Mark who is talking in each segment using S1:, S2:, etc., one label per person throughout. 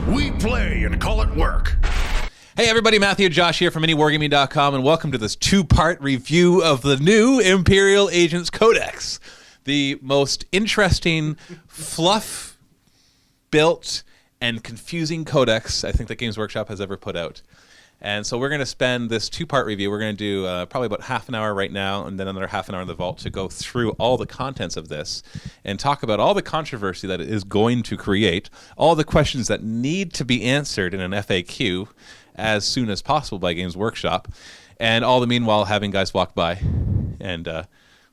S1: We play and call it work.
S2: Hey everybody, Matthew and Josh here from MiniWarGaming.com, and welcome to this two-part review of the new Imperial Agents Codex. The most interesting, fluff-built, and confusing codex I think that Games Workshop has ever put out. And so we're going to spend this two-part review. We're going to do probably about half an hour right now and then another half an hour in the vault to go through all the contents of this and talk about all the controversy that it is going to create, all the questions that need to be answered in an FAQ as soon as possible by Games Workshop, and all the meanwhile having guys walk by and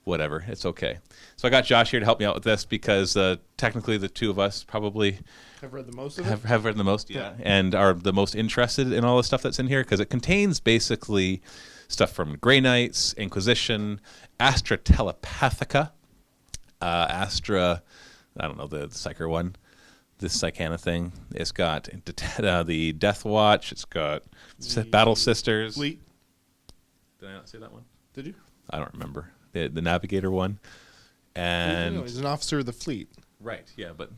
S2: whatever. It's okay. So I got Josh here to help me out with this because technically the two of us probably
S3: have read the most of it.
S2: Have read the most, yeah, and are the most interested in all the stuff that's in here because it contains basically stuff from Grey Knights, Inquisition, Astra Telepathica, Astra, I don't know, the Psyker one, this Psychana thing. It's got the Death Watch. It's got Battle Sisters.
S3: Fleet.
S2: Did I not say that one?
S3: Did you?
S2: I don't remember. The Navigator one. And
S3: he's an officer of the fleet.
S2: Right, yeah, but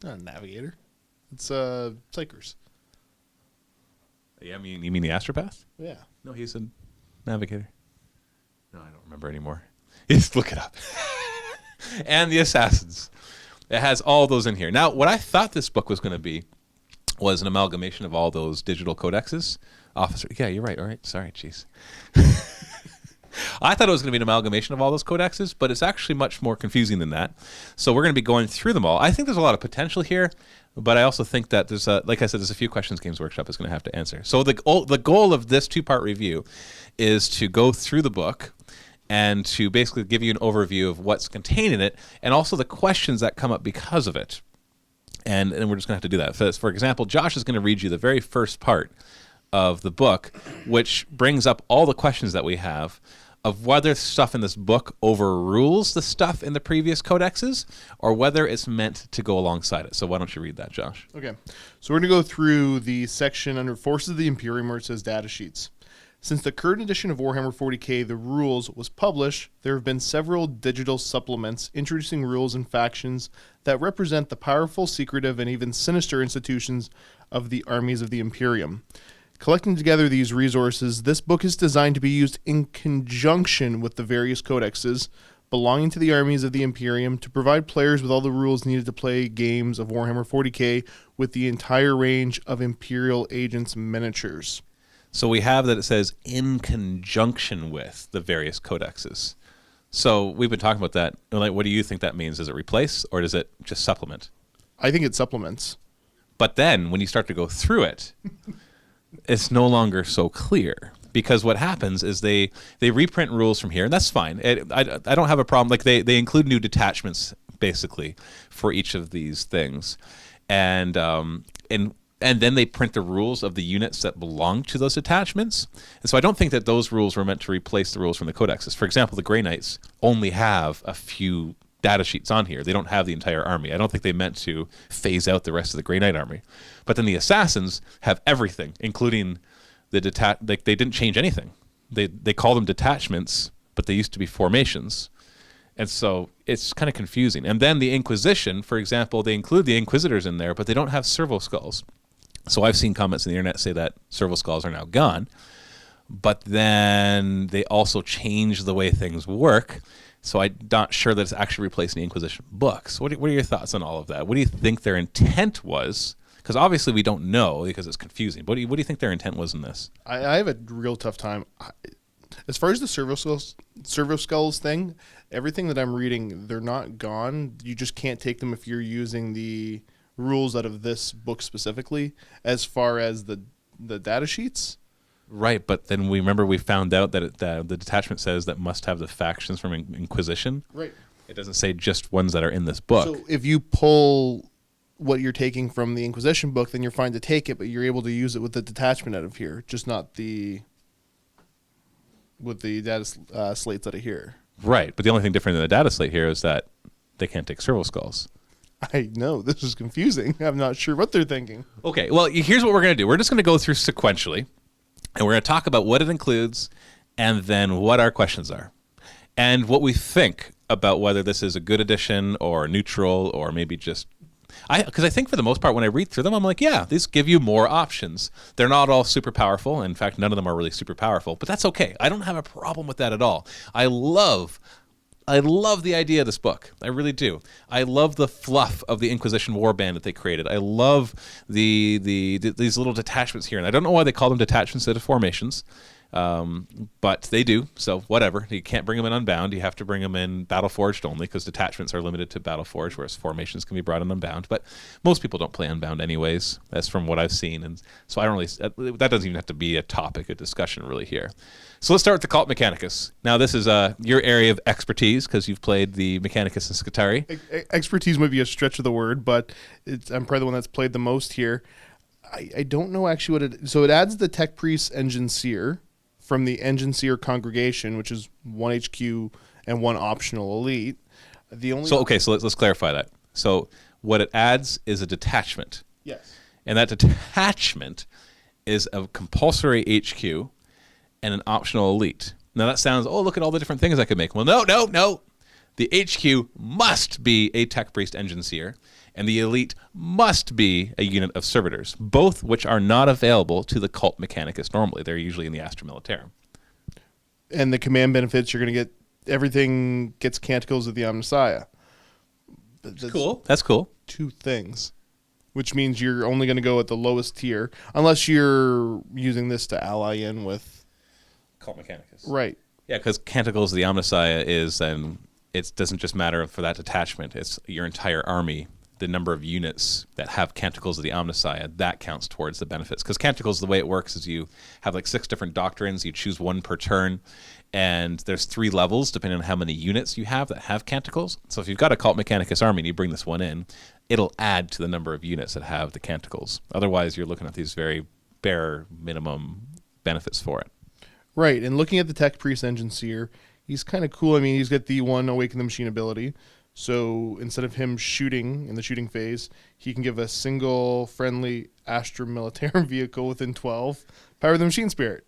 S3: not a navigator. It's Psychers.
S2: Yeah, you mean the Astropath?
S3: Yeah.
S2: No, he's a navigator. No, I don't remember anymore. Just look it up. And the Assassins. It has all those in here. Now, what I thought this book was going to be was an amalgamation of all those digital codexes. Yeah, you're right. All right. Sorry, jeez. I thought it was going to be an amalgamation of all those codexes, but it's actually much more confusing than that. So we're going to be going through them all. I think there's a lot of potential here, but I also think that there's, like I said, there's a few questions Games Workshop is going to have to answer. So the goal of this two-part review is to go through the book and to basically give you an overview of what's contained in it and also the questions that come up because of it. And we're just going to have to do that. For example, Josh is going to read you the very first part of the book, which brings up all the questions that we have of whether stuff in this book overrules the stuff in the previous codexes or whether it's meant to go alongside it. So why don't you read that, Josh?
S3: Okay. So we're going to go through the section under Forces of the Imperium where it says data sheets. Since the current edition of Warhammer 40k, The Rules, was published, there have been several digital supplements introducing rules and factions that represent the powerful, secretive, and even sinister institutions of the armies of the Imperium. Collecting together these resources, this book is designed to be used in conjunction with the various codexes belonging to the armies of the Imperium to provide players with all the rules needed to play games of Warhammer 40k with the entire range of Imperial Agents miniatures.
S2: So we have that it says in conjunction with the various codexes. So we've been talking about that. Like, what do you think that means? Does it replace or does it just supplement?
S3: I think it supplements.
S2: But then when you start to go through it, it's no longer so clear because what happens is they reprint rules from here, and that's fine. I don't have a problem. Like they include new detachments basically for each of these things, and then they print the rules of the units that belong to those detachments. And so I don't think that those rules were meant to replace the rules from the codexes. For example, the Grey Knights only have a few data sheets on here. They don't have the entire army. I don't think they meant to phase out the rest of the Grey Knight army. But then the Assassins have everything, including the they didn't change anything. They call them detachments, but they used to be formations. And so it's kind of confusing. And then the Inquisition, for example, they include the Inquisitors in there, but they don't have servo skulls. So I've seen comments on the internet say that servo skulls are now gone. But then they also change the way things work. So I'm not sure that it's actually replacing the Inquisition books. What are your thoughts on all of that? What do you think their intent was? Because obviously we don't know because it's confusing. What do you think their intent was in this?
S3: I have a real tough time. As far as the servo skulls thing, everything that I'm reading, they're not gone. You just can't take them if you're using the rules out of this book specifically. As far as the data sheets.
S2: Right, but then we found out that the detachment says that must have the factions from Inquisition.
S3: Right.
S2: It doesn't say just ones that are in this book.
S3: So if you pull what you're taking from the Inquisition book, then you're fine to take it, but you're able to use it with the detachment out of here, just not with the data slates out of here.
S2: Right, but the only thing different than the data slate here is that they can't take servo skulls.
S3: I know, this is confusing. I'm not sure what they're thinking.
S2: Okay, well, here's what we're going to do. We're just going to go through sequentially. And we're going to talk about what it includes and then what our questions are. And what we think about whether this is a good addition or neutral or maybe just Because I think for the most part, when I read through them, I'm like, yeah, these give you more options. They're not all super powerful. In fact, none of them are really super powerful, but that's okay. I don't have a problem with that at all. I love the idea of this book. I really do. I love the fluff of the Inquisition warband that they created. I love these little detachments here, and I don't know why they call them detachments instead of formations. But they do, so whatever. You can't bring them in Unbound. You have to bring them in Battleforged only, because detachments are limited to Battleforged, whereas formations can be brought in Unbound. But most people don't play Unbound anyways. That's from what I've seen, and so I don't really. That doesn't even have to be a topic of discussion really here. So let's start with the Cult Mechanicus. Now this is your area of expertise because you've played the Mechanicus and Scutari.
S3: Expertise might be a stretch of the word, but I'm probably the one that's played the most here. I don't know actually what it. So it adds the Tech Priest Engine Seer from the Engine Seer congregation, which is 1 HQ and 1 optional elite.
S2: So let's clarify that. So what it adds is a detachment.
S3: Yes. And
S2: that detachment is a compulsory HQ and an optional elite. Now that sounds, look at all the different things I could make. Well, no. The HQ must be a Tech Priest Engine Seer, and the elite must be a unit of servitors, both which are not available to the Cult Mechanicus normally. They're usually in the Astra Militarum.
S3: And the command benefits, you're going to get, everything gets Canticles of the Omnissiah.
S2: That's cool.
S3: 2 things, which means you're only going to go at the lowest tier, unless you're using this to ally in with
S2: Cult Mechanicus.
S3: Right.
S2: Yeah, because Canticles of the Omnissiah is, and it doesn't just matter for that detachment, it's your entire army. The number of units that have Canticles of the Omnissiah, that counts towards the benefits. Because Canticles, the way it works is you have like 6 different doctrines, you choose 1 per turn, and there's 3 levels depending on how many units you have that have Canticles. So if you've got a Cult Mechanicus army and you bring this one in, it'll add to the number of units that have the Canticles. Otherwise, you're looking at these very bare minimum benefits for it.
S3: Right, and looking at the Tech Priest Engine Seer, he's kind of cool. I mean, he's got the 1 Awaken the Machine ability. So instead of him shooting in the shooting phase, he can give a single friendly Astra Militarum vehicle within 12 Power the Machine Spirit.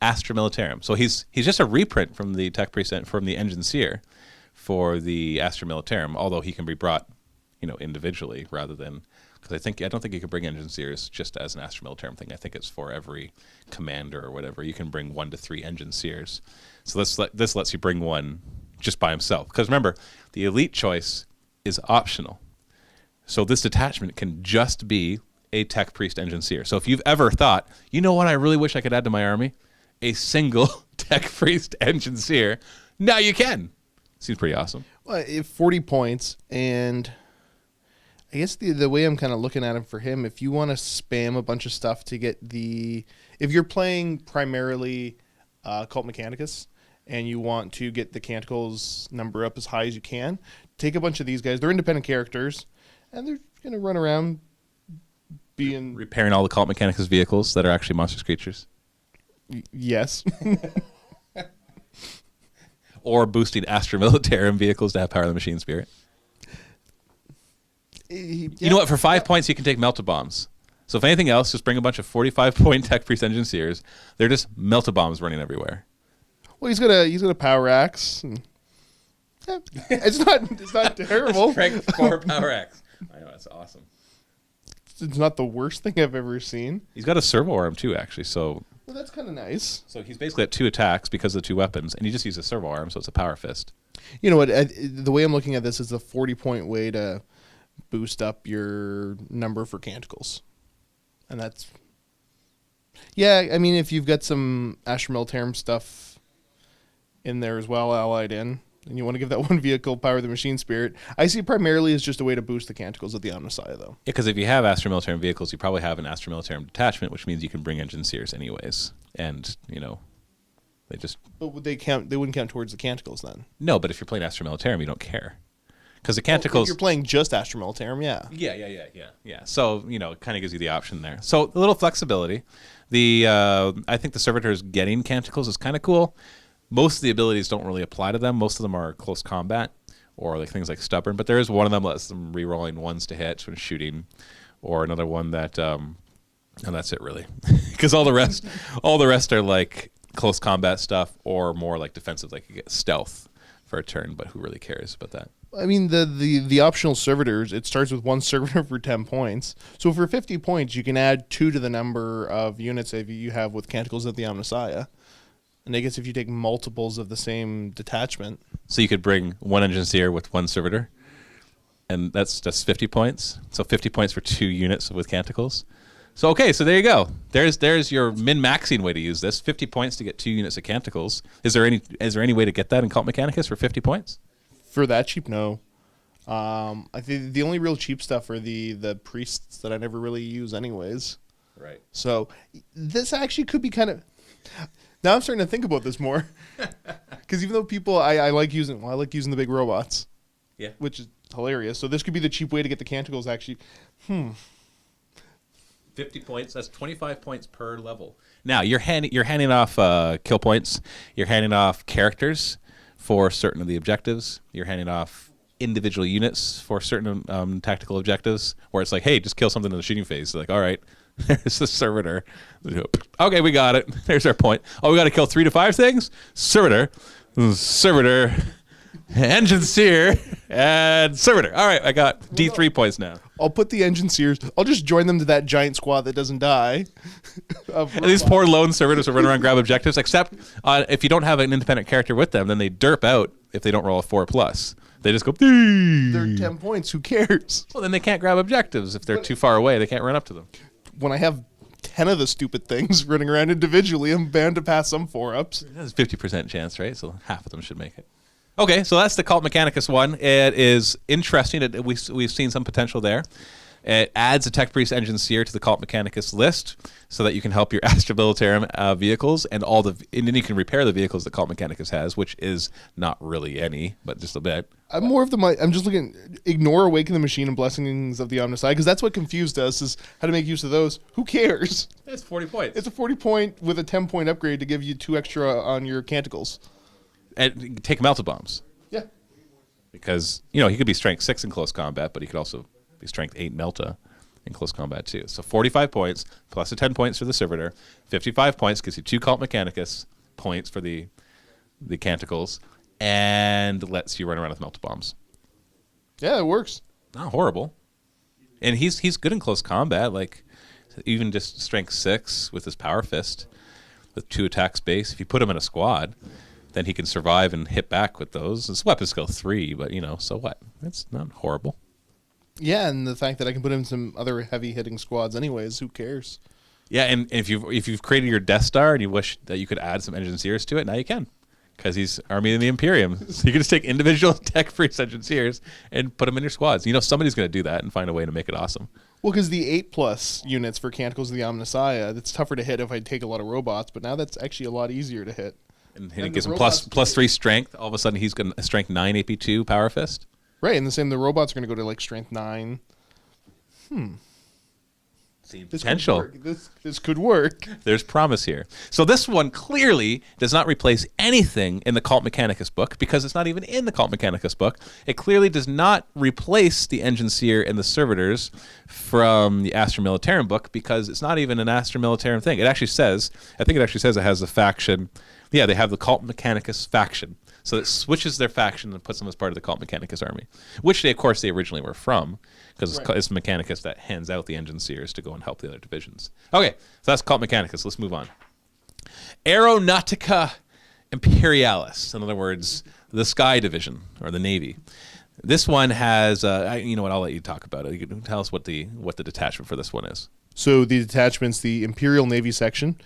S2: Astra Militarum. So he's just a reprint from the Tech Priest from the Engine Seer for the Astra Militarum, although he can be brought, individually rather than, because I don't think you can bring Engine Seers just as an Astra Militarum thing. I think it's for every commander or whatever. You can bring 1 to 3 Engine Seers. So this lets you bring one just by himself. Because remember, the elite choice is optional. So this detachment can just be a Tech Priest Engine Seer. So if you've ever thought, you know what I really wish I could add to my army? A single Tech Priest Engine Seer. Now you can. Seems pretty awesome.
S3: Well, 40 points, and I guess the way I'm kind of looking at him for him, if you want to spam a bunch of stuff to get if you're playing primarily Cult Mechanicus, and you want to get the Canticles number up as high as you can, take a bunch of these guys. They're independent characters, and they're going to run around being...
S2: repairing all the Cult Mechanicus vehicles that are actually monstrous creatures.
S3: Yes.
S2: Or boosting Astra Militarum vehicles to have Power of the Machine Spirit.
S3: Yeah.
S2: You know what? For 5 points, you can take Melta Bombs. So if anything else, just bring a bunch of 45-point Tech Priest Engine Seers. They're just Melta Bombs running everywhere.
S3: Well, he's got a power axe. And, it's not terrible.
S2: Strength 4 power axe. I know, that's awesome.
S3: It's not the worst thing I've ever seen.
S2: He's got a servo arm too, actually. So
S3: well, that's kind of nice.
S2: So he's basically at 2 attacks because of the 2 weapons, and he just uses a servo arm, so it's a power fist.
S3: You know what? The way I'm looking at this is a 40-point way to boost up your number for Canticles, and that's I mean, if you've got some Astra Militarum stuff in there as well, allied in, and you want to give that 1 vehicle Power of the Machine Spirit, I see it primarily as just a way to boost the Canticles of the Omnissiah, though.
S2: Yeah, because if you have Astra Militarum vehicles, you probably have an Astra Militarum detachment, which means you can bring Engine Seers anyways. And, they just...
S3: But would they wouldn't count towards the Canticles then?
S2: No, but if you're playing Astra Militarum, you don't care. Because the Canticles...
S3: if you're playing just Astra Militarum, yeah.
S2: Yeah. So, it kind of gives you the option there. So, a little flexibility. I think the servitors getting Canticles is kind of cool. Most of the abilities don't really apply to them. Most of them are close combat or like things like stubborn, but there is one of them that lets them rerolling 1s to hit when shooting, or another one that and that's it really. Because all the rest are like close combat stuff or more like defensive, like you get stealth for a turn, but who really cares about that?
S3: I mean, the optional servitors, it starts with one servitor for 10 points. So for 50 points, you can add 2 to the number of units that you have with Canticles of the Omnissiah. And I guess if you take multiples of the same detachment.
S2: So you could bring one Enginseer with one servitor, and that's just 50 points. So 50 points for 2 units with Canticles. So okay, so there you go. There's your min-maxing way to use this. 50 points to get 2 units of Canticles. Is there any way to get that in Cult Mechanicus for 50 points?
S3: For that cheap, no. I think the only real cheap stuff are the priests that I never really use anyways.
S2: Right.
S3: So this actually could be kind of... Now I'm starting to think about this more. Because even though people... I like using the big robots.
S2: Yeah.
S3: Which is hilarious. So this could be the cheap way to get the Canticles actually...
S2: 50 points, that's 25 points per level. Now, you're handing off kill points. You're handing off characters for certain of the objectives. You're handing off individual units for certain tactical objectives, where it's like, hey, just kill something in the shooting phase. Like, all right, there's the servitor. Okay, we got it. There's our point. Oh, we got to kill 3 to 5 things? Servitor, Enginseer, and servitor. All right, I got D3 points now.
S3: I'll put the Enginseers. I'll just join them to that giant squad that doesn't die.
S2: And these poor lone servitors will run around and grab objectives, except if you don't have an independent character with them, then they derp out if they don't roll a 4+. They just go,
S3: they're 10 points. Who cares?
S2: Well, then they can't grab objectives. If they're too far away, they can't run up to them.
S3: When I have 10 of the stupid things running around individually, I'm bound to pass some 4-ups.
S2: There's a 50% chance, right? So half of them should make it. Okay, so that's the Cult Mechanicus one. It is interesting. We've seen some potential there. It adds a Tech Priest Enginseer to the Cult Mechanicus list so that you can help your Astra Militarum vehicles and then you can repair the vehicles that Cult Mechanicus has, which is not really any, but just a bit.
S3: I'm just looking, ignore Awaken the Machine and Blessings of the Omnissiah, because that's what confused us, is how to make use of those. Who cares?
S2: It's 40 points.
S3: It's a 40 point with a 10 point upgrade to give you 2 extra on your Canticles.
S2: And take Melta Bombs.
S3: Yeah.
S2: Because, he could be strength 6 in close combat, but he could also be strength 8 Melta in close combat too. So 45 points plus the 10 points for the servitor. 55 points gives you 2 Cult Mechanicus points for the Canticles and lets you run around with Melta Bombs.
S3: Yeah, it works.
S2: Not horrible. And he's good in close combat, like even just strength 6 with his Power Fist with 2 attacks base. If you put him in a squad, then he can survive and hit back with those. It's weapon skill 3, but so what? It's not horrible.
S3: Yeah, and the fact that I can put him in some other heavy hitting squads anyways, who cares?
S2: Yeah, and if you've created your Death Star and you wish that you could add some Enginseers to it, now you can. Because he's Army of the Imperium. So you can just take individual Tech Priest Enginseers and put them in your squads. Somebody's going to do that and find a way to make it awesome.
S3: Well, because the 8+ units for Canticles of the Omnissiah, it's tougher to hit if I take a lot of robots, but now that's actually a lot easier to hit.
S2: And he gives him plus 3 strength. All of a sudden, he's got a strength 9 AP2 Power Fist.
S3: Right, and the robots are going to go to like strength 9.
S2: See potential.
S3: This could work.
S2: There's promise here. So this one clearly does not replace anything in the Cult Mechanicus book because it's not even in the Cult Mechanicus book. It clearly does not replace the Enginseer and the Servitors from the Astra Militarum book because it's not even an Astra Militarum thing. It says it has a faction. Yeah, they have the Cult Mechanicus faction. So it switches their faction and puts them as part of the Cult Mechanicus army, which they originally were from, because it's Mechanicus that hands out the Enginseers to go and help the other divisions. Okay, so that's Cult Mechanicus. Let's move on. Aeronautica Imperialis, in other words, the Sky Division, or the Navy. This one has, you know what, I'll let you talk about it. You can tell us what the detachment for this one is.
S3: So the detachment's the Imperial Navy section.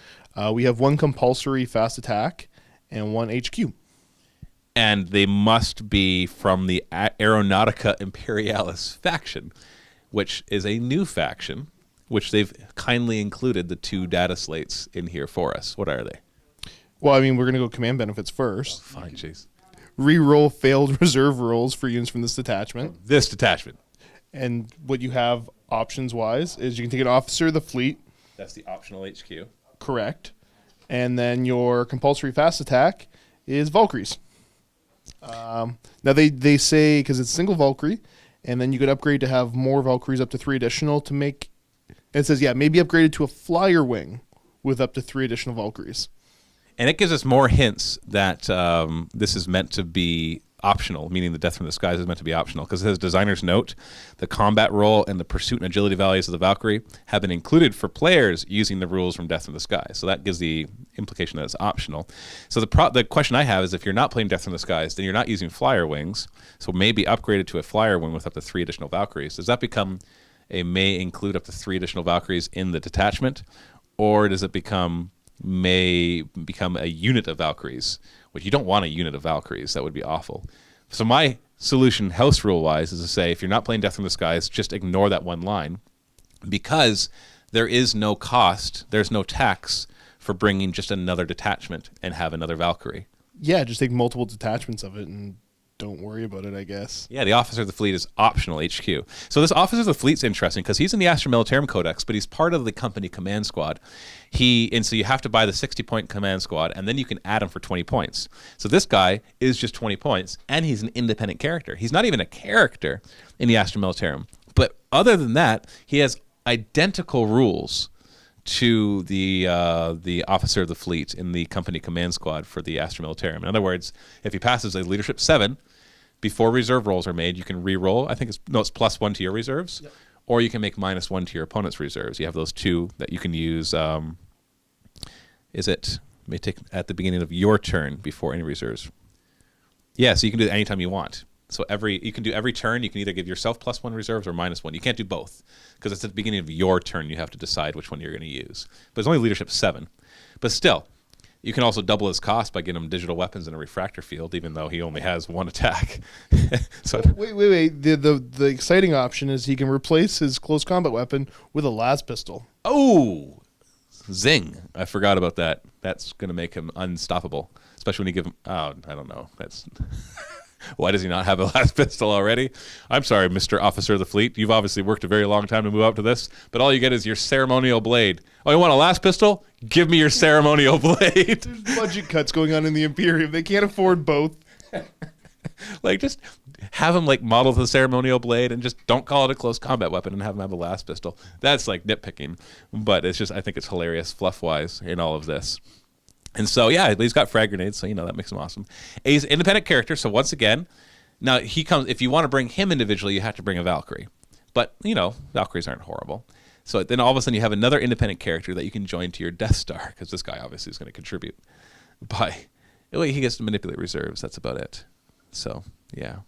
S3: We have 1 compulsory fast attack and 1 HQ.
S2: And they must be from the Aeronautica Imperialis faction, which is a new faction, which they've kindly included the 2 data slates in here for us. What are they?
S3: Well, I mean, we're going to go command benefits first.
S2: Oh, fine, jeez.
S3: Reroll failed reserve rolls for units from this detachment. And what you have options-wise is you can take an officer of the fleet.
S2: That's the optional HQ.
S3: Correct. And then your compulsory fast attack is Valkyries. Now they say, because it's single Valkyrie, and then you could upgrade to have more Valkyries up to 3 additional to make... It says, maybe upgraded to a flyer wing with up to 3 additional Valkyries.
S2: And it gives us more hints that this is meant to be optional, meaning the Death from the Skies is meant to be optional, because it says designer's note, the combat roll and the pursuit and agility values of the Valkyrie have been included for players using the rules from Death from the Skies. So that gives the implication that it's optional. So the question I have is, if you're not playing Death from the Skies, then you're not using flyer wings, so maybe upgraded to a flyer wing with up to 3 additional Valkyries. Does that become a may include up to 3 additional Valkyries in the detachment, or does it may become a unit of Valkyries, which you don't want a unit of Valkyries. That would be awful. So my solution, house rule-wise, is to say, if you're not playing Death from the Skies, just ignore that one line, because there is no cost, there's no tax for bringing just another detachment and have another Valkyrie.
S3: Yeah, just take multiple detachments of it and don't worry about it, I guess.
S2: Yeah, the Officer of the Fleet is optional HQ. So this Officer of the Fleet's interesting because he's in the Astra Militarum Codex, but he's part of the company command squad. And so you have to buy the 60-point command squad, and then you can add him for 20 points. So this guy is just 20 points, and he's an independent character. He's not even a character in the Astra Militarum. But other than that, he has identical rules to the Officer of the Fleet in the company command squad for the Astra Militarum. In other words, if he passes a leadership 7 before reserve rolls are made, you can re-roll. I think it's +1 to your reserves, yep. Or you can make -1 to your opponent's reserves. You have those two that you can use. May take at the beginning of your turn before any reserves. Yeah, so you can do it anytime you want. So you can do every turn. You can either give yourself +1 reserves or -1. You can't do both, because it's at the beginning of your turn. You have to decide which one you're going to use. But it's only leadership 7. But still, you can also double his cost by getting him digital weapons and a refractor field, even though he only has 1 attack. So
S3: wait. The exciting option is he can replace his close combat weapon with a las pistol.
S2: Oh, zing! I forgot about that. That's going to make him unstoppable, especially when you give him. Oh, I don't know. That's. Why does he not have a las pistol already? I'm sorry, Mr. Officer of the Fleet. You've obviously worked a very long time to move up to this, but all you get is your ceremonial blade. Oh, you want a las pistol? Give me your ceremonial blade.
S3: There's budget cuts going on in the Imperium. They can't afford both.
S2: Like, just have him model the ceremonial blade and just don't call it a close combat weapon and have him have a las pistol. That's nitpicking, but it's just, I think it's hilarious fluff-wise in all of this. And so, yeah, he's got frag grenades, so, that makes him awesome. He's an independent character, so once again, now he comes, if you want to bring him individually, you have to bring a Valkyrie. But, Valkyries aren't horrible. So then all of a sudden you have another independent character that you can join to your Death Star, because this guy obviously is going to contribute. He gets to manipulate reserves, that's about it. So, yeah.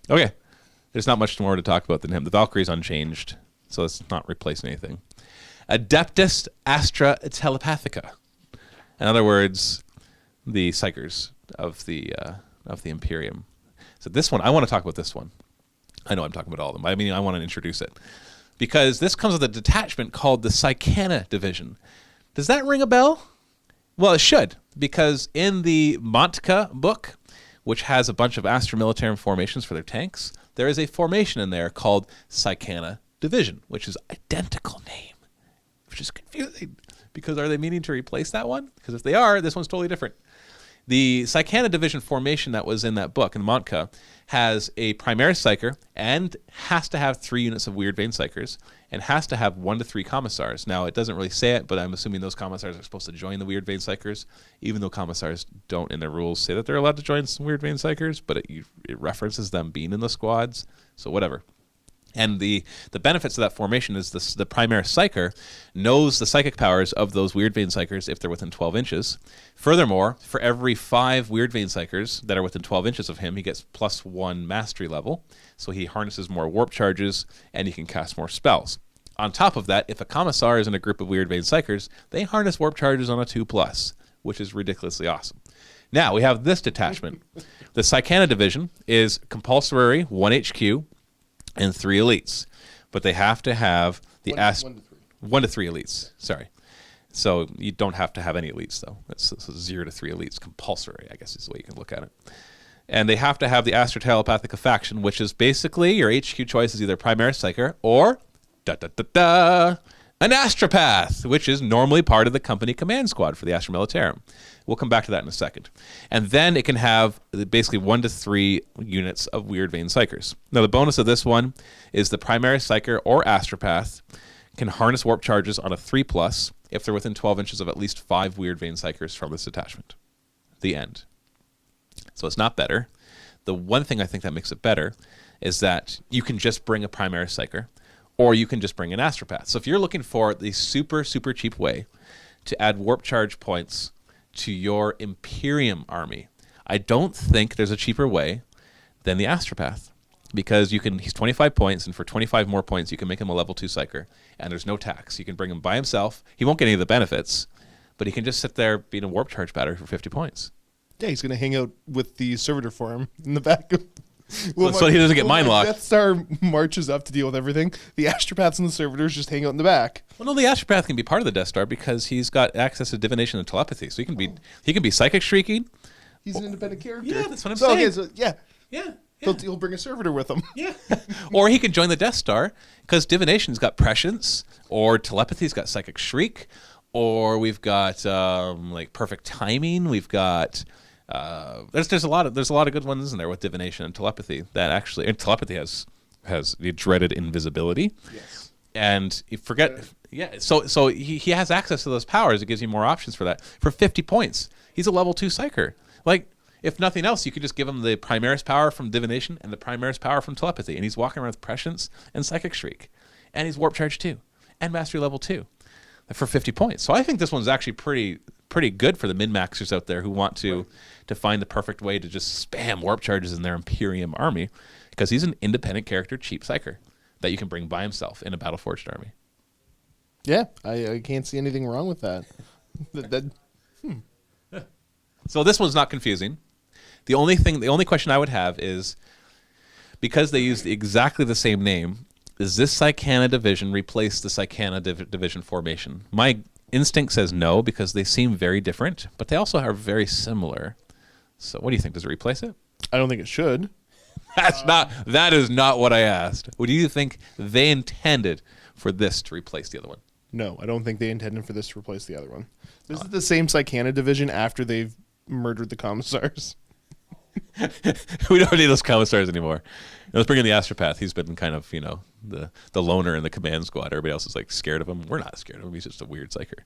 S2: Okay, there's not much more to talk about than him. The Valkyrie's unchanged, so it's not replacing anything. Adeptus Astra Telepathica. In other words, the Psychers of the Imperium. So this one, I want to talk about this one. I know I'm talking about all of them, but I want to introduce it. Because this comes with a detachment called the Psychana Division. Does that ring a bell? Well, it should, because in the Montka book, which has a bunch of Astra Militarum formations for their tanks, there is a formation in there called Psychana Division, which is identical name, which is confusing. Because are they meaning to replace that one? Because if they are, this one's totally different. The Psychana Division formation that was in that book, in Montka, has a Primaris Psyker and has to have 3 units of Weird Vein Psychers and has to have 1 to 3 Commissars. Now, it doesn't really say it, but I'm assuming those Commissars are supposed to join the Weird Vein Psychers, even though Commissars don't, in their rules, say that they're allowed to join some Weird Vein Psychers, but it references them being in the squads, so whatever. And the benefits of that formation is the Primaris Psyker knows the psychic powers of those Weird Vein Psychers if they're within 12 inches. Furthermore, for every 5 Weird Vein Psychers that are within 12 inches of him, he gets +1 mastery level. So he harnesses more warp charges, and he can cast more spells. On top of that, if a Commissar is in a group of Weird Vein Psychers, they harness warp charges on a 2+, which is ridiculously awesome. Now, we have this detachment. The Psychana Division is compulsory 1 HQ, and 3 elites, but they have to have the 1 to 3 elites. Sorry, so you don't have to have any elites though. It's 0 to 3 elites, compulsory, I guess is the way you can look at it. And they have to have the Astra Telepathica faction, which is basically your HQ choice is either Primaris Psyker or an Astropath, which is normally part of the company command squad for the Astra Militarum. We'll come back to that in a second. And then it can have basically 1 to 3 units of Weird Vein Psychers. Now, the bonus of this one is the Primaris Psyker or Astropath can harness warp charges on a 3+ if they're within 12 inches of at least 5 Weird Vein Psychers from this detachment. The end. So it's not better. The one thing I think that makes it better is that you can just bring a Primaris Psyker, or you can just bring an Astropath. So if you're looking for the super, super cheap way to add warp charge points to your Imperium army, I don't think there's a cheaper way than the Astropath. Because he's 25 points, and for 25 more points, you can make him a level 2 Psyker, and there's no tax. You can bring him by himself. He won't get any of the benefits, but he can just sit there being a warp charge battery for 50 points.
S3: Yeah, he's going to hang out with the servitor farm in the back.
S2: So he doesn't get mind locked.
S3: Death Star marches up to deal with everything. The Astropaths and the servitors just hang out in the back.
S2: Well, no, the Astropath can be part of the Death Star because he's got access to divination and telepathy, so he can be psychic shrieking.
S3: He's an independent character.
S2: Yeah, that's what I'm saying.
S3: Okay, so, yeah.
S2: Yeah.
S3: He'll bring a servitor with him.
S2: Yeah. Or he can join the Death Star because divination's got prescience, or telepathy's got psychic shriek, or we've got like perfect timing. We've got there's a lot of good ones in there with divination and telepathy that actually, and telepathy has the dreaded invisibility.
S3: Yes.
S2: And you forget, so he has access to those powers. It gives you more options for that. For 50 points, he's a level 2 Psyker. Like, if nothing else, you could just give him the Primaris power from divination and the Primaris power from telepathy, and he's walking around with prescience and psychic shriek, and he's warp charge 2 and mastery level 2 for 50 points. So I think this one's actually pretty good for the min-maxers out there who want to find the perfect way to just spam warp charges in their Imperium army, because he's an independent character, cheap Psyker that you can bring by himself in a battle-forged army.
S3: Yeah, I can't see anything wrong with that.
S2: So this one's not confusing. The only question I would have is, because they used exactly the same name, does this Psychana division replace the Psychana division formation? My instinct says no, because they seem very different, but they also are very similar. So what do you think? Does it replace it?
S3: I don't think it should.
S2: That is not what I asked. What do you think they intended for this to replace the other one?
S3: No, I don't think they intended for this to replace the other one. This is the same Psychana division after they've murdered the commissars.
S2: We don't need those commissars anymore. Let's bring in the Astropath. He's been kind of, the loner in the command squad. Everybody else is like scared of him. We're not scared of him. He's just a weird Psyker.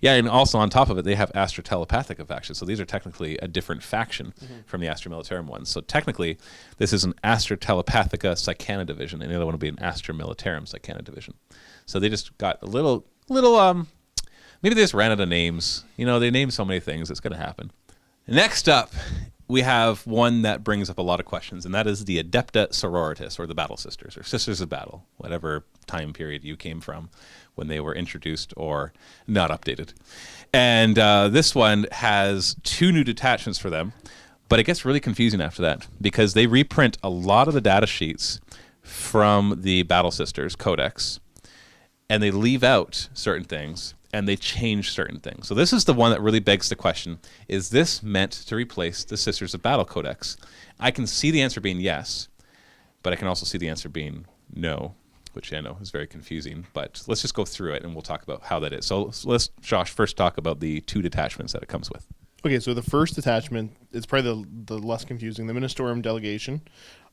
S2: Yeah, and also on top of it, they have Astra Telepathica factions. So these are technically a different faction from the Astra Militarum ones. So technically, this is an Astra Telepathica Psychana division, and the other one will be an Astra Militarum Psychana division. So they just got a little maybe they just ran out of names. They named so many things. It's going to happen. Next up, we have one that brings up a lot of questions, and that is the Adepta Sororitas, or the Battle Sisters, or Sisters of Battle, whatever time period you came from when they were introduced or not updated. And this one has 2 new detachments for them, but it gets really confusing after that, because they reprint a lot of the data sheets from the Battle Sisters Codex, and they leave out certain things, and they change certain things. So this is the one that really begs the question, is this meant to replace the Sisters of Battle Codex? I can see the answer being yes, but I can also see the answer being no, which I know is very confusing, but let's just go through it and we'll talk about how that is. So let's, Josh, first talk about the 2 detachments that it comes with.
S3: Okay, so the first detachment is probably the less confusing, the Ministorum Delegation.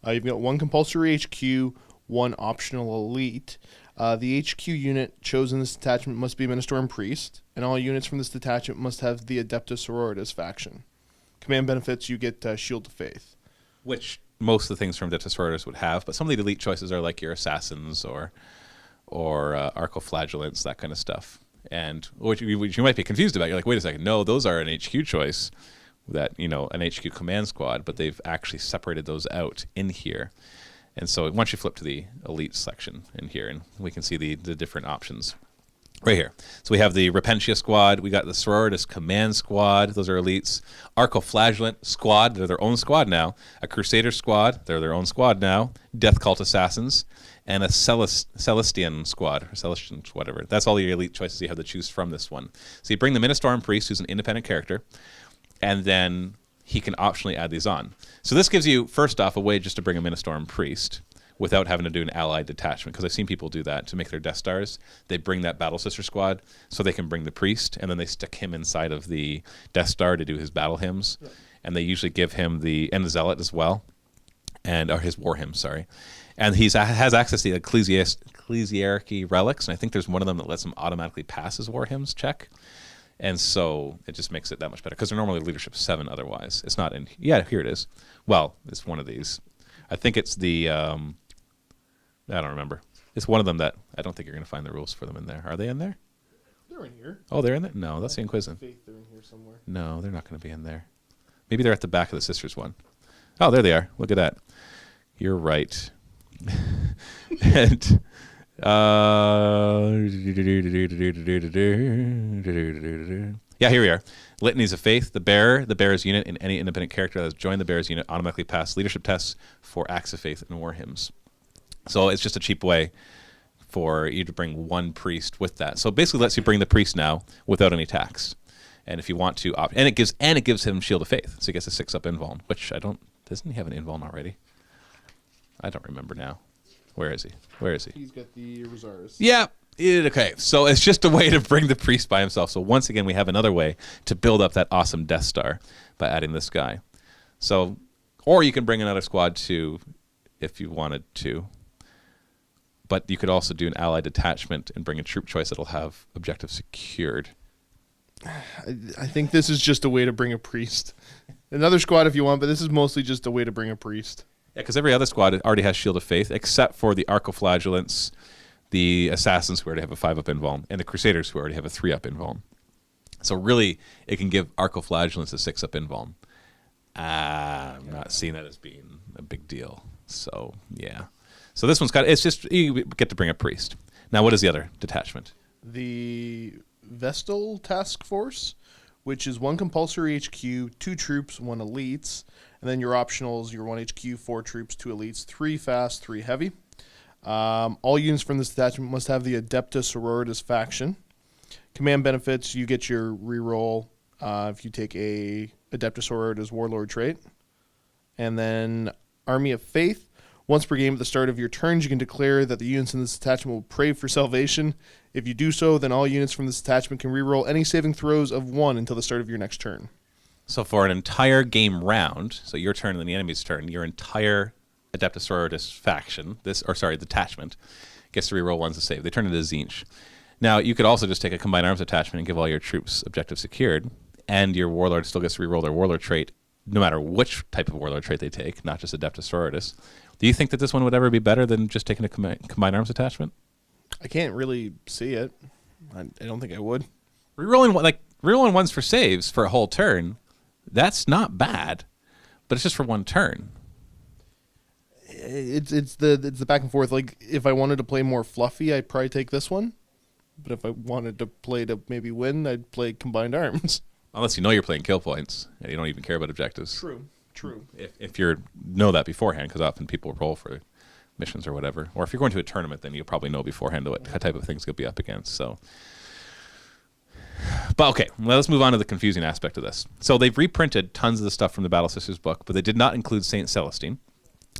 S3: You've got 1 compulsory HQ, 1 optional elite. The HQ unit chosen in this detachment must be a Ministorum Priest, and all units from this detachment must have the Adepta Sororitas faction. Command benefits, you get Shield of Faith.
S2: Which most of the things from Adepta Sororitas would have, but some of the elite choices are like your Assassins or Arcoflagellants, that kind of stuff. And which you might be confused about. You're like, wait a second, no, those are an HQ choice, that an HQ command squad, but they've actually separated those out in here. And so once you flip to the elite section in here, and we can see the different options right here. So we have the Repentia squad. We got the Sororitas command squad. Those are elites. Arcoflagellant squad. They're their own squad now. A Crusader squad. They're their own squad now. Death Cult assassins. And a Celestian squad, or Celestian, whatever. That's all your elite choices you have to choose from this one. So you bring the Ministorum Priest, who's an independent character, and then he can optionally add these on. So this gives you, first off, a way just to bring a Ministorum Priest without having to do an allied detachment, because I've seen people do that to make their Death Stars. They bring that Battle Sister squad so they can bring the Priest, and then they stick him inside of the Death Star to do his battle hymns. Yeah. And they usually give him the Zealot as well, or his war hymns, sorry. And he has access to the Ecclesiarchy relics, and I think there's one of them that lets him automatically pass his war hymns check. And so it just makes it that much better because they're normally leadership 7 otherwise. It's not in. Yeah, here it is. Well, it's one of these. I think it's the. I don't remember. It's one of them that I don't think you're going to find the rules for them in there. Are they in there?
S3: They're in here.
S2: Oh, they're in there? No, that's the Inquisition.
S3: Faith, they're in here somewhere.
S2: No, they're not going to be in there. Maybe they're at the back of the Sisters one. Oh, there they are. Look at that. You're right. And yeah, here we are. Litanies of Faith. The bearer's unit, and any independent character that has joined the bearer's unit automatically pass leadership tests for Acts of Faith and War Hymns. So it's just a cheap way for you to bring one priest with that. So it basically lets you bring the priest now without any tax. And if you want to opt, and it gives him Shield of Faith, so he gets a 6-up invuln, which doesn't he have an invuln already? I don't remember now. Where is he?
S3: He's got the Rosaris.
S2: Yeah. Okay. So it's just a way to bring the priest by himself. So once again, we have another way to build up that awesome Death Star by adding this guy. So, or you can bring another squad too, if you wanted to. But you could also do an allied detachment and bring a troop choice that'll have objectives secured.
S3: I think this is just a way to bring a priest. Another squad if you want, but this is mostly just a way to bring a priest.
S2: Yeah, because every other squad already has Shield of Faith, except for the Arcoflagellants, the Assassins, who already have a 5-up invuln, and the Crusaders, who already have a 3-up invuln. So really, it can give Arcoflagellants a 6-up invuln. I'm not seeing that as being a big deal. So, yeah. So this one's it's just, you get to bring a priest. Now, what is the other detachment?
S3: The Vestal Task Force, which is 1 compulsory HQ, 2 troops, 1 elites, and then your optionals, your 1 HQ, 4 troops, 2 elites, 3 fast, 3 heavy. All units from this detachment must have the Adepta Sororitas faction. Command benefits, you get your reroll if you take a Adepta Sororitas Warlord trait. And then Army of Faith. Once per game at the start of your turns, you can declare that the units in this detachment will pray for salvation. If you do so, then all units from this detachment can reroll any saving throws of 1 until the start of your next turn.
S2: So for an entire game round, so your turn and then the enemy's turn, your entire Adepta Sororitas faction, detachment, gets to reroll 1s to save. They turn into Zinch. Now, you could also just take a Combined Arms attachment and give all your troops objectives secured, and your Warlord still gets to reroll their Warlord trait, no matter which type of Warlord trait they take, not just Adepta Sororitas. Do you think that this one would ever be better than just taking a Combined Arms attachment?
S3: I can't really see it. I don't think I would.
S2: Rerolling 1s for saves for a whole turn, that's not bad, but it's just for 1 turn.
S3: It's the back and forth. Like, if I wanted to play more fluffy, I'd probably take this one. But if I wanted to play to maybe win, I'd play Combined Arms.
S2: Unless you know you're playing kill points and you don't even care about objectives.
S3: True.
S2: If you know that beforehand, because often people roll for missions or whatever. Or if you're going to a tournament, then you'll probably know beforehand what type of things you'll be up against. So, but okay, let's move on to the confusing aspect of this. So they've reprinted tons of the stuff from the Battle Sisters book, but they did not include Saint Celestine.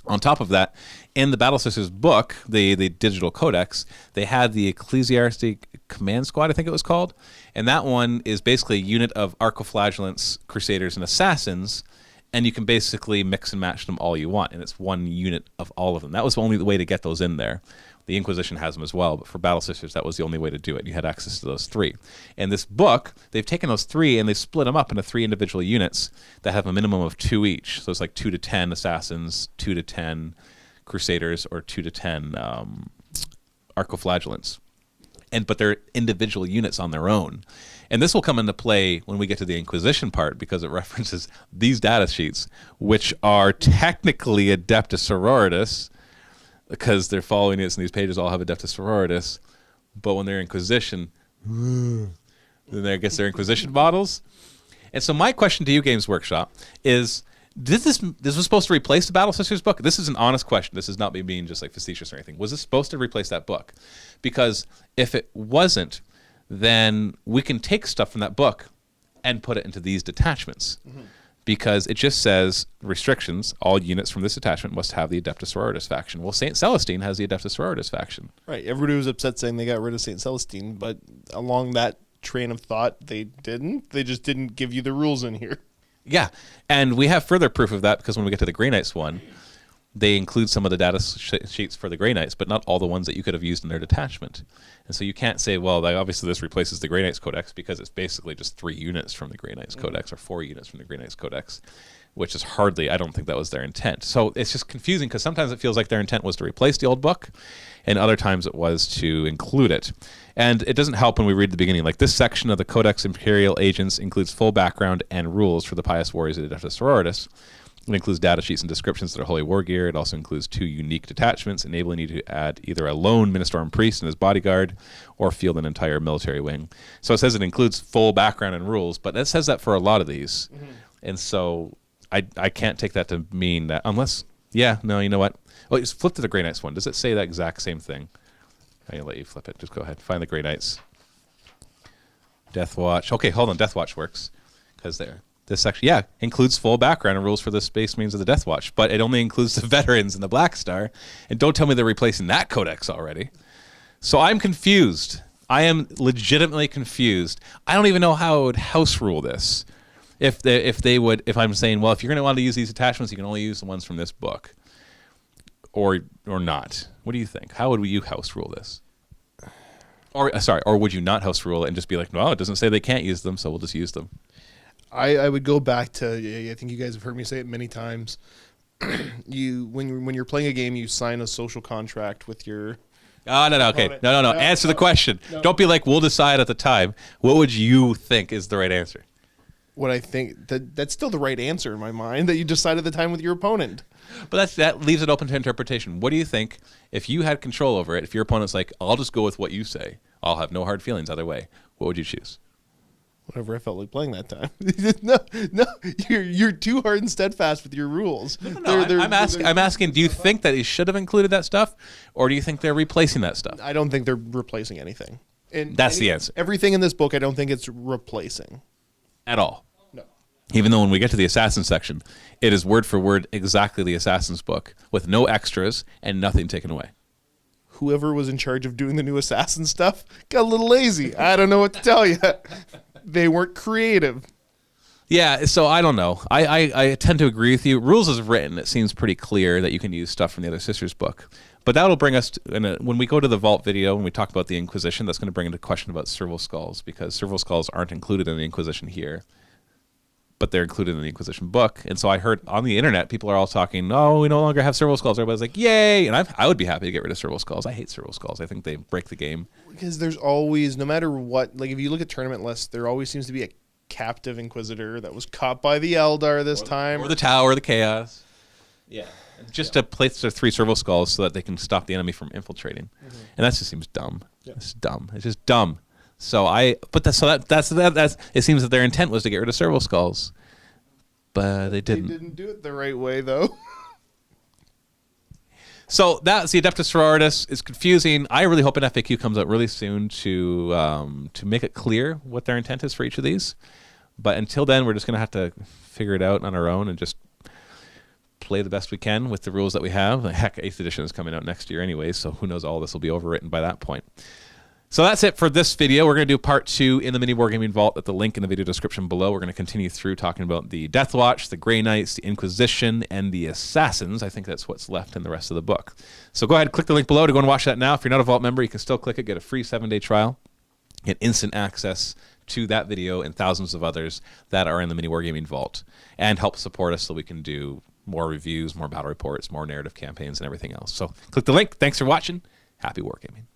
S2: On top of that, in the Battle Sisters book, the digital codex, they had the Ecclesiastic Command Squad, I think it was called, and that one is basically a unit of Arcoflagellants, Crusaders, and Assassins, and you can basically mix and match them all you want, and it's 1 unit of all of them. That was only the way to get those in there. The Inquisition has them as well, but for Battle Sisters, that was the only way to do it. You had access to those 3. In this book, they've taken those 3 and they split them up into 3 individual units that have a minimum of 2 each. So it's like 2 to 10 Assassins, 2 to 10 Crusaders, or 2 to 10 Arcoflagellants. But they're individual units on their own. And this will come into play when we get to the Inquisition part, because it references these data sheets, which are technically Adepta Sororitas, because they're following it, and these pages all have Adepta Sororitas. But when they're Inquisition, then I guess they're Inquisition models. And so my question to you, Games Workshop, is this was supposed to replace the Battle Sisters book? This is an honest question. This is not me being just like facetious or anything. Was this supposed to replace that book? Because if it wasn't, then we can take stuff from that book and put it into these detachments. Mm-hmm. Because it just says restrictions, all units from this attachment must have the Adepta Sororitas faction. Well, St. Celestine has the Adepta Sororitas faction.
S3: Right. Everybody was upset saying they got rid of St. Celestine, but along that train of thought, they didn't. They just didn't give you the rules in here.
S2: Yeah, and we have further proof of that, because when we get to the Grey Knights one, they include some of the data sheets for the Grey Knights, but not all the ones that you could have used in their detachment. And so you can't say, well, obviously this replaces the Grey Knights Codex, because it's basically just 3 units from the Grey Knights Codex, or 4 units from the Grey Knights Codex, which is hardly, I don't think that was their intent. So it's just confusing, because sometimes it feels like their intent was to replace the old book, and other times it was to include it. And it doesn't help when we read the beginning. Like, this section of the Codex Imperial Agents includes full background and rules for the pious warriors of the Adeptus Sororitas. It includes data sheets and descriptions of their holy war gear. It also includes 2 unique detachments, enabling you to add either a lone Ministorum priest and his bodyguard, or field an entire military wing. So it says it includes full background and rules, but it says that for a lot of these. And so I can't take that to mean that, unless, yeah, no, you know what? Well, just flip to the Grey Knights one. Does it say that exact same thing? I'm going to let you flip it. Just go ahead. Find the Grey Knights. Death Watch. Okay, hold on. Death Watch works. Because this section, yeah, includes full background and rules for the Space Marines of the Death Watch. But it only includes the veterans and the Black Star. And don't tell me they're replacing that codex already. So I'm confused. I am legitimately confused. I don't even know how I would house rule this. If I'm saying, well, if you're going to want to use these attachments, you can only use the ones from this book. Or not. What do you think? How would you house rule this? Or would you not house rule it and just be like, no, it doesn't say they can't use them, so we'll just use them?
S3: I would go back to, I think you guys have heard me say it many times. When you're playing a game, you sign a social contract with your...
S2: Oh, no, okay. No. Answer the question. No. Don't be like, we'll decide at the time. What would you think is the right answer?
S3: What I think, that's still the right answer in my mind, that you decide at the time with your opponent.
S2: But that leaves it open to interpretation. What do you think, if you had control over it, if your opponent's like, I'll just go with what you say, I'll have no hard feelings either way, what would you choose?
S3: Whatever I felt like playing that time. No, you're too hard and steadfast with your rules.
S2: No, I'm asking, do you think that he should have included that stuff, or do you think they're replacing that stuff?
S3: I don't think they're replacing anything.
S2: That's the answer.
S3: Everything in this book, I don't think it's replacing.
S2: At all.
S3: No.
S2: Even though when we get to the Assassin section, it is word for word exactly the Assassin's book, with no extras and nothing taken away.
S3: Whoever was in charge of doing the new Assassin stuff got a little lazy. I don't know what to tell you. They weren't creative.
S2: Yeah, so I don't know. I tend to agree with you. Rules is written. It seems pretty clear that you can use stuff from the other Sisters book. But that'll bring us, when we go to the Vault video and we talk about the Inquisition, that's going to bring into question about serval skulls, because serval skulls aren't included in the Inquisition here, but they're included in the Inquisition book. And so I heard on the internet, people are all talking, no, we no longer have serval skulls. Everybody's like, yay! And I would be happy to get rid of serval skulls. I hate serval skulls. I think they break the game. Because
S3: there's always, no matter what, like if you look at tournament lists, there always seems to be a captive Inquisitor that was caught by the Eldar this time.
S2: Or the Tower, or the Chaos. Yeah. Just to place their 3 serval skulls so that they can stop the enemy from infiltrating. Mm-hmm. And that just seems dumb. Yeah. It's dumb. It's just dumb. So that's it seems that their intent was to get rid of serval skulls. But they didn't.
S3: They didn't do it the right way, though.
S2: So that's the Adeptus Sororitas. It's confusing. I really hope an FAQ comes out really soon to make it clear what their intent is for each of these. But until then, we're just going to have to figure it out on our own and just play the best we can with the rules that we have. Heck, 8th edition is coming out next year anyway, so who knows, all this will be overwritten by that point. So that's it for this video. We're going to do part 2 in the MiniWarGaming Vault at the link in the video description below. We're going to continue through talking about the Death Watch, the Grey Knights, the Inquisition, and the Assassins. I think that's what's left in the rest of the book. So go ahead and click the link below to go and watch that now. If you're not a Vault member, you can still click it, get a free 7-day trial, get instant access to that video and thousands of others that are in the MiniWarGaming Vault, and help support us so we can do more reviews, more battle reports, more narrative campaigns, and everything else. So click the link. Thanks for watching. Happy wargaming.